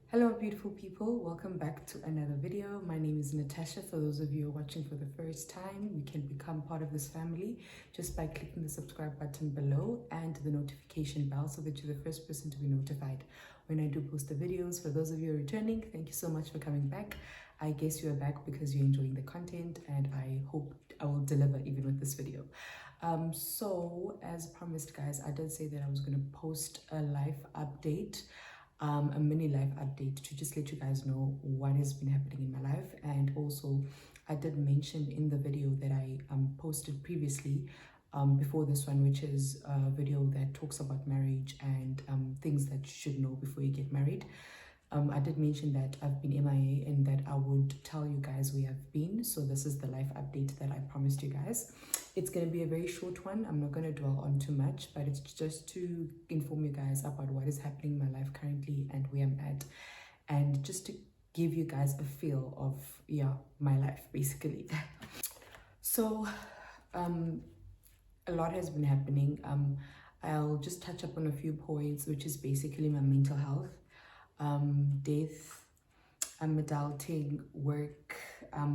Hello beautiful people, welcome back to another video. My name is Natasha. For those of you who are watching for the first time, you can become part of this family just by clicking the subscribe button below and the notification bell so that you're the first person to be notified when I do post the videos. For those of you who are returning, thank you so much for coming back. I guess you are back because you're enjoying the content, and I hope I will deliver even with this video. So as promised guys, I did say that I was going to post a life update, a mini life update to just let you guys know what has been happening in my life. And also I did mention in the video that I posted previously before this one, which is a video that talks about marriage and things that you should know before you get married. I did mention that I've been MIA and that I would tell you guys where I've been. So this is the life update that I promised you guys. It's going to be a very short one. I'm not going to dwell on too much, but it's just to inform you guys about what is happening in my life currently and where I'm at, and just to give you guys a feel of my life basically. So a lot has been happening. I'll just touch up on a few points, which is basically my mental health, death, adulting, work,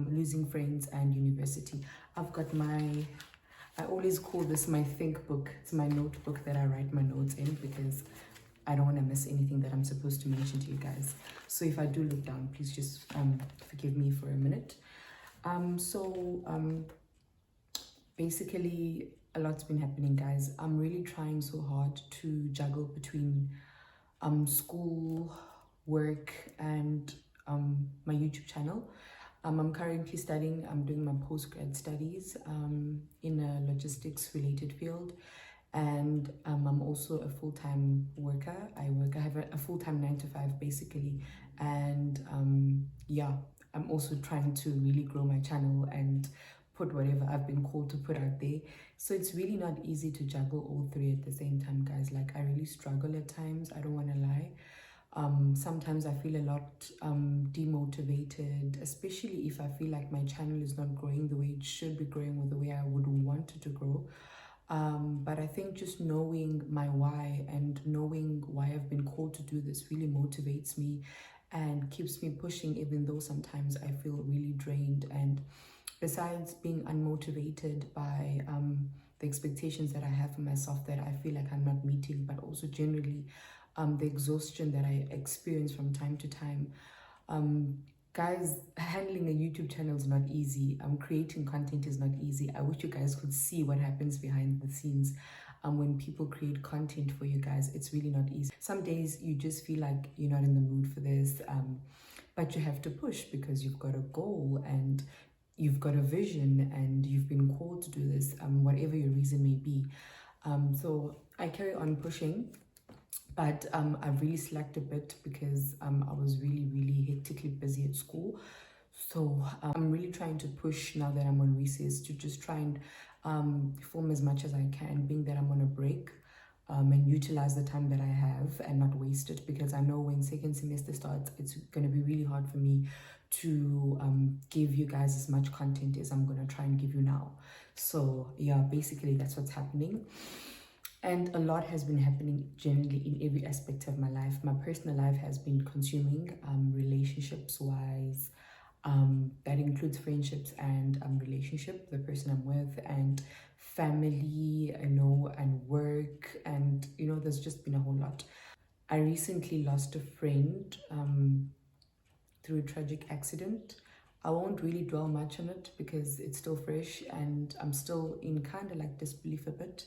losing friends, and university. I've got I always call this my think book. It's my notebook that I write my notes in because I don't want to miss anything that I'm supposed to mention to you guys. So if I do look down, please just forgive me for a minute. Basically a lot's been happening guys. I'm really trying so hard to juggle between school, work, and my YouTube channel. I'm currently studying. I'm doing my postgrad studies in a logistics related field, and I'm also a full-time worker. I have a full-time 9 to 5 basically, and I'm also trying to really grow my channel and put whatever I've been called to put out there. So it's really not easy to juggle all three at the same time guys. Like I really struggle at times, I don't want to lie. Sometimes I feel a lot demotivated, especially if I feel like my channel is not growing the way it should be growing or the way I would want it to grow. But I think just knowing my why and knowing why I've been called to do this really motivates me and keeps me pushing, even though sometimes I feel really drained. And besides being unmotivated by the expectations that I have for myself that I feel like I'm not meeting, but also generally the exhaustion that I experience from time to time. Guys, handling a YouTube channel is not easy. Creating content is not easy. I wish you guys could see what happens behind the scenes when people create content for you guys. It's really not easy. Some days you just feel like you're not in the mood for this, but you have to push because you've got a goal and you've got a vision and you've been called to do this, whatever your reason may be. So I carry on pushing. But I've really slacked a bit because I was really hectically busy at school. So I'm really trying to push now that I'm on recess to just try and film as much as I can, being that I'm on a break, and utilize the time that I have and not waste it, because I know when second semester starts, it's going to be really hard for me to give you guys as much content as I'm going to try and give you now. So yeah, basically that's what's happening. And a lot has been happening generally in every aspect of my life. My personal life has been consuming, relationships wise. That includes friendships and relationship, the person I'm with, and family, and work, and there's just been a whole lot. I recently lost a friend through a tragic accident. I won't really dwell much on it because it's still fresh and I'm still in kind of like disbelief a bit.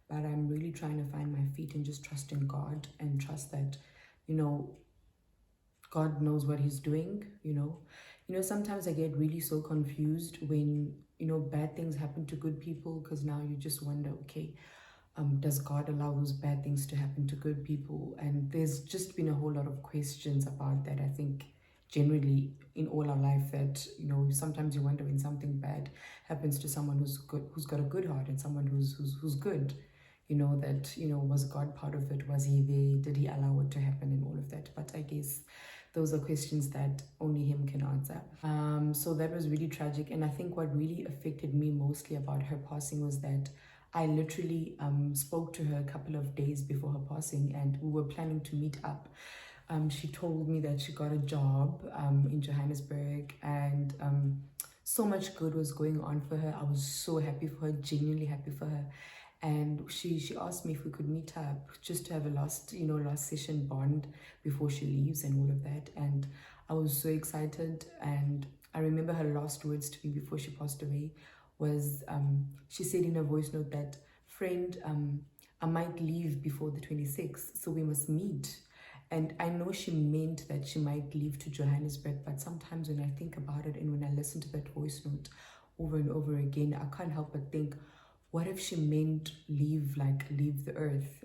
But I'm really trying to find my feet and just trust in God and trust that, God knows what he's doing, Sometimes I get really so confused when, bad things happen to good people, because now you just wonder, okay, does God allow those bad things to happen to good people? And there's just been a whole lot of questions about that, I think, generally in all our life, that sometimes you wonder when something bad happens to someone who's good, who's got a good heart, and someone who's good. Was God part of it? Was he there? Did he allow it to happen, and all of that? But I guess those are questions that only him can answer. So that was really tragic. And I think what really affected me mostly about her passing was that I literally spoke to her a couple of days before her passing, and we were planning to meet up She told me that she got a job in Johannesburg, and so much good was going on for her. I was so happy for her, genuinely happy for her. And she asked me if we could meet up just to have a last session bond before she leaves and all of that. And I was so excited. And I remember her last words to me before she passed away was, she said in a voice note that, friend, I might leave before the 26th, so we must meet. And I know she meant that she might leave to Johannesburg, but sometimes when I think about it and when I listen to that voice note over and over again, I can't help but think, what if she meant leave the earth,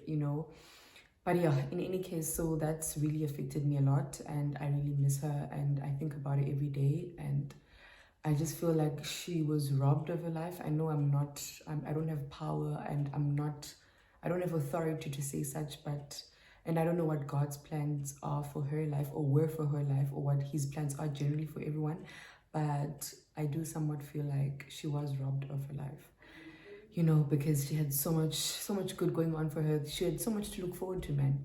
But yeah, in any case, so that's really affected me a lot, and I really miss her, and I think about it every day, and I just feel like she was robbed of her life. I know I don't have power, and I don't have authority to say such, and I don't know what God's plans are for her life, or were for her life, or what his plans are generally for everyone. But I do somewhat feel like she was robbed of her life, because she had so much good going on for her. She had so much to look forward to, man.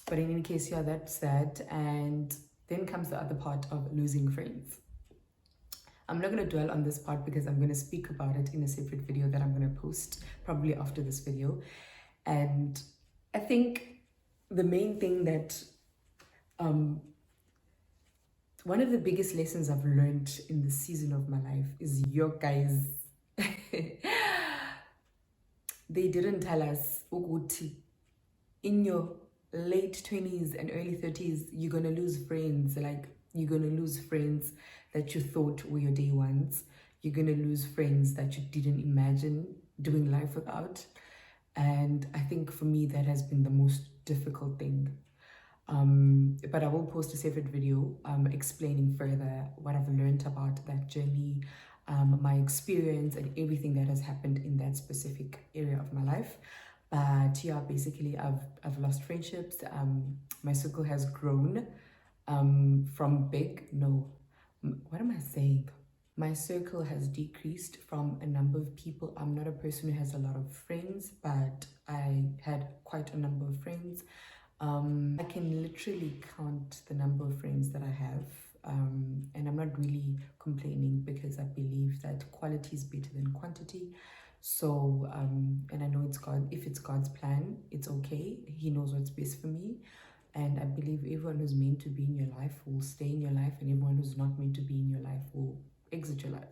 But in any case, yeah, that's that. And then comes the other part of losing friends. I'm not going to dwell on this part because I'm going to speak about it in a separate video that I'm going to post probably after this video. And I think the main thing that one of the biggest lessons I've learned in this season of my life is, yo guys, they didn't tell us, Uguti, in your late 20s and early 30s, you're going to lose friends. Like, you're going to lose friends that you thought were your day ones. You're going to lose friends that you didn't imagine doing life without. And I think for me, that has been the most difficult thing. But I will post a separate video explaining further what I've learned about that journey, my experience, and everything that has happened in that specific area of my life. But yeah, basically I've lost friendships. My circle has grown from big. No, what am I saying? My circle has decreased from a number of people. I'm not a person who has a lot of friends, but I had quite a number of friends. I can literally count the number of friends that I have, and I'm not really complaining because I believe that quality is better than quantity. So, and I know if it's God's plan, it's okay. He knows what's best for me. And I believe everyone who's meant to be in your life will stay in your life, and everyone who's not meant to be in your life will exit your life.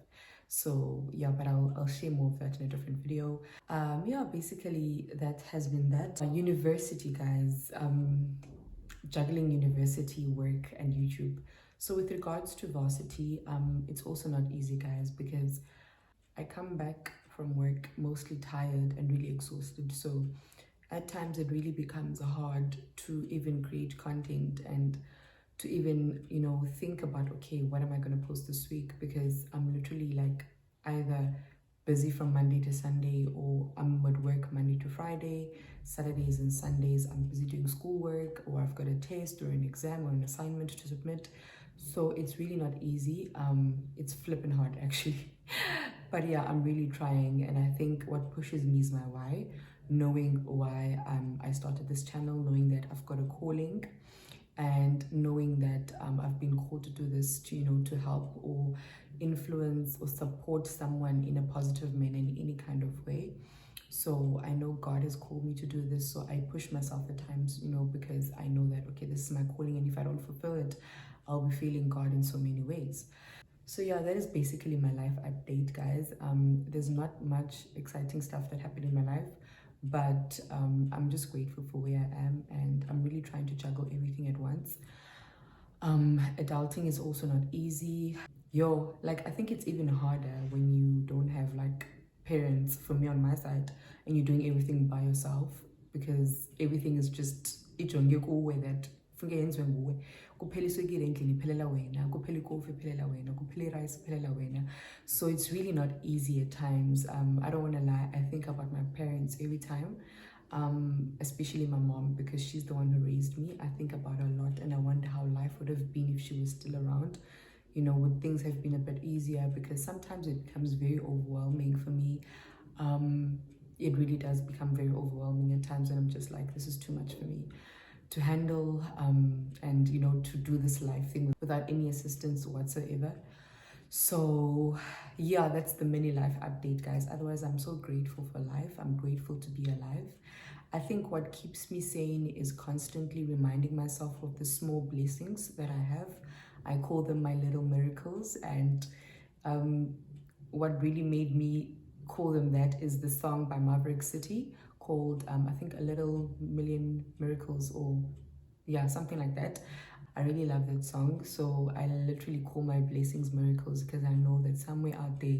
So yeah, but I'll share more of that in a different video. Yeah, basically that has been that. University, guys, juggling university, work, and YouTube. So with regards to varsity, it's also not easy, guys, because I come back from work mostly tired and really exhausted. So at times it really becomes hard to even create content and to even, think about, okay, what am I going to post this week? Because I'm literally like either busy from Monday to Sunday, or I'm at work Monday to Friday. Saturdays and Sundays I'm busy doing schoolwork, or I've got a test or an exam or an assignment to submit. So it's really not easy. It's flipping hard actually. But yeah, I'm really trying, and I think what pushes me is my why. Knowing why I started this channel, knowing that I've got a calling, and knowing that I've been called to do this to help or influence or support someone in a positive manner in any kind of way. So I know God has called me to do this, so I push myself at times, because I know that, okay, this is my calling, and if I don't fulfill it, I'll be failing God in so many ways. So yeah, that is basically my life update, guys. There's not much exciting stuff that happened in my life, but I'm just grateful for where I am, and I'm really trying to juggle everything at once. Adulting is also not easy. I think it's even harder when you don't have parents, for me on my side, and you're doing everything by yourself, because everything is just ijonge kuwe that funke yenziwe nguwe. Kuphela iswekile endlini iphelela wena, kuphela ikofi iphelela wena, kuphela irice iphelela wena. So it's really not easy at times. I don't want to lie, I think about my parents every time, especially my mom, because she's the one who raised me. I think about her a lot, and I wonder how life would have been if she was still around. Would things have been a bit easier? Because sometimes it becomes very overwhelming for me. It really does become very overwhelming at times, and I'm just like, this is too much for me. to handle and to do this life thing without any assistance whatsoever. So yeah, that's the mini life update, guys. Otherwise, I'm so grateful for life. I'm grateful to be alive. I think what keeps me sane is constantly reminding myself of the small blessings that I have. I call them my little miracles. And what really made me call them that is the song by Maverick City called, I think, A Little Million Miracles, or yeah, something like that. I really love that song. So I literally call my blessings miracles, because I know that somewhere out there,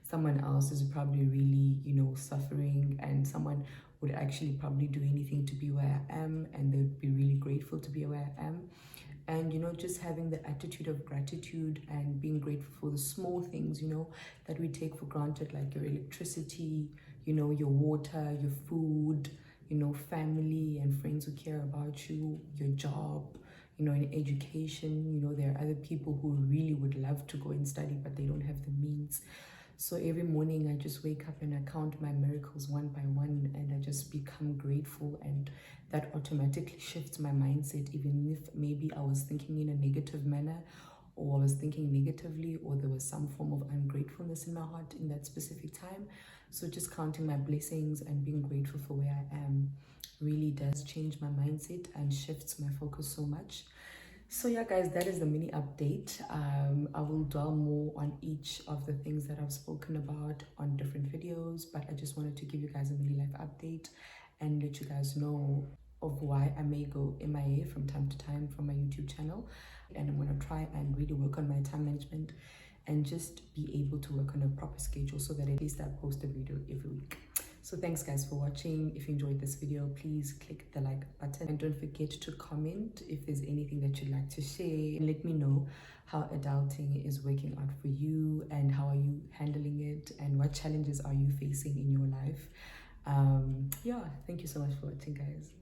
someone else is probably really, suffering, and someone would actually probably do anything to be where I am, and they would be really grateful to be where I am. And just having the attitude of gratitude and being grateful for the small things that we take for granted, like your electricity, your water, your food, family and friends who care about you, your job, in education. There are other people who really would love to go and study, but they don't have the means. So every morning I just wake up and I count my miracles one by one, and I just become grateful, and that automatically shifts my mindset, even if maybe I was thinking in a negative manner, or I was thinking negatively, or there was some form of ungratefulness in my heart in that specific time. So just counting my blessings and being grateful for where I am really does change my mindset and shifts my focus so much. So yeah, guys, that is the mini update. I will dwell more on each of the things that I've spoken about on different videos, but I just wanted to give you guys a mini life update and let you guys know of why I may go MIA from time to time from my YouTube channel. And I'm going to try and really work on my time management and just be able to work on a proper schedule, so that at least I post a video every week. So thanks, guys, for watching. If you enjoyed this video, please click the like button, and don't forget to comment if there's anything that you'd like to share, and let me know how adulting is working out for you, and how are you handling it, and what challenges are you facing in your life. Yeah, thank you so much for watching, guys.